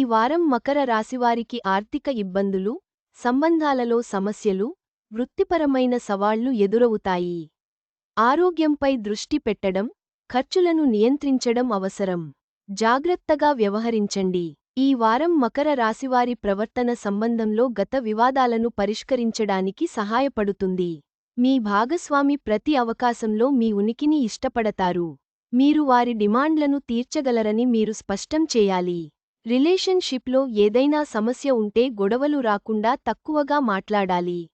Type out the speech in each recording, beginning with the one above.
వారం మకర రాశివారికి ఆర్థిక ఇబ్బందులు, సంబంధాలలో సమస్యలు, వృత్తిపరమైన సవాళ్లు ఎదురవుతాయి. ఆరోగ్యంపై దృష్టి పెట్టడం, ఖర్చులను నియంత్రించడం అవసరం. జాగ్రత్తగా వ్యవహరించండి. ఈ వారం మకర రాశివారి ప్రవర్తన సంబంధంలో గత వివాదాలను పరిష్కరించడానికి సహాయపడుతుంది. మీ భాగస్వామి ప్రతి అవకాశంలో మీ ఉనికిని ఇష్టపడతారు. మీరు వారి డిమాండ్లను తీర్చగలరని మీరు స్పష్టం చేయాలి. రిలేషన్షిప్లో ఏదైనా సమస్య ఉంటే గొడవలు రాకుండా తక్కువగా మాట్లాడాలి.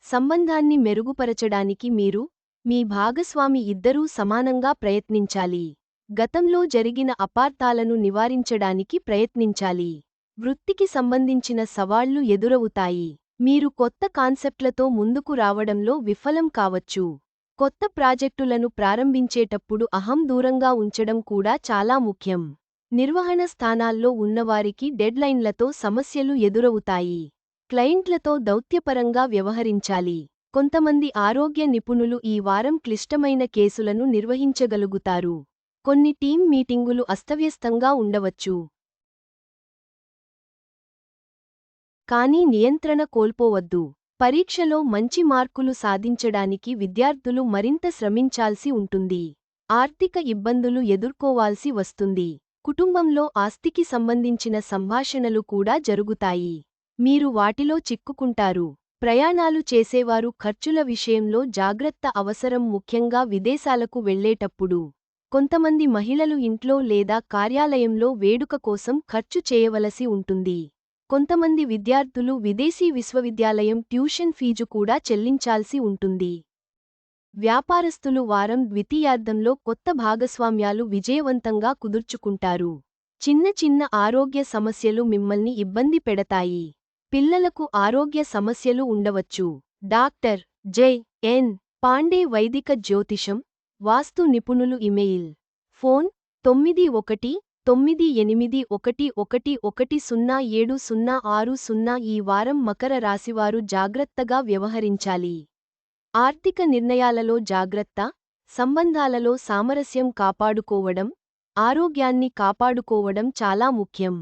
సంబంధాన్ని మెరుగుపరచడానికి మీరు, మీ భాగస్వామి ఇద్దరూ సమానంగా ప్రయత్నించాలి. గతంలో జరిగిన అపార్థాలను నివారించడానికి ప్రయత్నించాలి. వృత్తికి సంబంధించిన సవాళ్లు ఎదురవుతాయి. మీరు కొత్త కాన్సెప్ట్లతో ముందుకు రావడంలో విఫలం కావచ్చు. కొత్త ప్రాజెక్టులను ప్రారంభించేటప్పుడు అహం దూరంగా ఉంచడం కూడా చాలా ముఖ్యం. నిర్వహణ స్థానాల్లో ఉన్నవారికి డెడ్లైన్లతో సమస్యలు ఎదురవుతాయి. క్లయింట్లతో దౌత్యపరంగా వ్యవహరించాలి. కొంతమంది ఆరోగ్య నిపుణులు ఈ వారం క్లిష్టమైన కేసులను నిర్వహించగలుగుతారు. కొన్ని టీం మీటింగులు అస్తవ్యస్తంగా ఉండవచ్చు. కానీ నియంత్రణ కోల్పోవద్దు. పరీక్షలో మంచి మార్కులు సాధించడానికి విద్యార్థులు మరింత శ్రమించాల్సి ఉంటుంది. ఆర్థిక ఇబ్బందులు ఎదుర్కోవాల్సి వస్తుంది. కుటుంబంలో ఆస్తికి సంబంధించిన సంభాషణలు కూడా జరుగుతాయి. మీరు వాటిలో చిక్కుకుంటారు. ప్రయాణాలు చేసేవారు ఖర్చుల విషయంలో జాగ్రత్త అవసరం, ముఖ్యంగా విదేశాలకు వెళ్లేటప్పుడు. కొంతమంది మహిళలు ఇంట్లో లేదా కార్యాలయంలో వేడుక కోసం ఖర్చు చేయవలసి ఉంటుంది. కొంతమంది విద్యార్థులు విదేశీ విశ్వవిద్యాలయం ట్యూషన్ ఫీజు కూడా చెల్లించాల్సి ఉంటుంది. వ్యాపారస్తులు వారం ద్వితీయార్ధంలో కొత్త భాగస్వామ్యాలు విజయవంతంగా కుదుర్చుకుంటారు. చిన్న చిన్న ఆరోగ్య సమస్యలు మిమ్మల్ని ఇబ్బంది పెడతాయి. పిల్లలకు ఆరోగ్య సమస్యలు ఉండవచ్చు. డాక్టర్ జె.ఎన్. పాండే, వైదిక జ్యోతిషం, వాస్తు నిపుణులు. Email: phone 9181111060. ఈ వారం మకర రాశివారు జాగ్రత్తగా వ్యవహరించాలి. ఆర్థిక నిర్ణయాలలో జాగ్రత్త, సంబంధాలలో సామరస్యం కాపాడుకోవడం, ఆరోగ్యాన్ని కాపాడుకోవడం చాలా ముఖ్యం.